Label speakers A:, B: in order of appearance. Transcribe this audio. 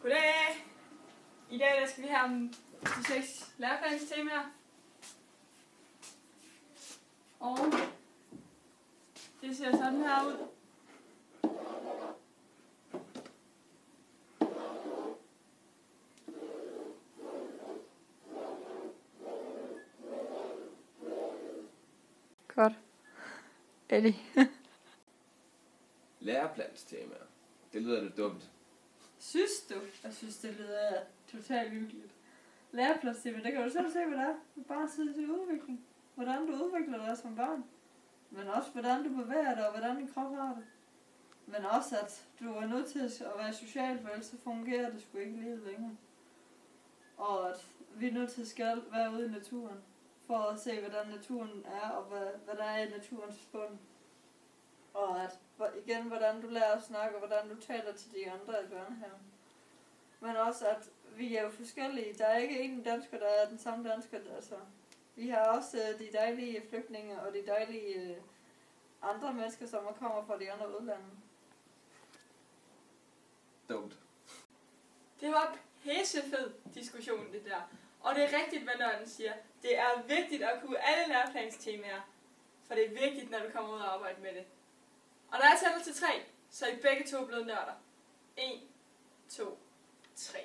A: Goddag! I dag der skal vi have om de 6 læreplanstemaer. Og det ser sådan her ud.
B: Godt. Eddie.
C: Læreplanstemaer. Det lyder lidt dumt.
A: Synes du? Jeg synes, det lyder totalt hyggeligt. Læreplanstemaer, der kan du selv se, hvad det er. Det er bare sidde til udvikling. Hvordan du udvikler dig som barn. Men også, hvordan du bevæger dig, og hvordan din krop har det. Men også, at du er nødt til at være social, for ellers så fungerer det sgu ikke livet længere. Og at vi er nødt til at være ude i naturen, for at se, hvordan naturen er, og hvad der er i naturens bund. Og at, igen, hvordan du lærer at snakke, og hvordan du taler til de andre i børnehaven. Men også, at vi er jo forskellige. Der er ikke en dansker, der er den samme dansker. Altså, vi har også de dejlige flygtninge, og de dejlige andre mennesker, som kommer fra de andre udlande.
C: Dumt.
A: Det var en pissefed diskussion, det der. Og det er rigtigt, hvad nørden siger. Det er vigtigt at kunne alle læreplanstemaer. For det er vigtigt, når du kommer ud og arbejder med det. Og når jeg tæller til 3, så er I begge to blevet nørder. 1, 2, 3.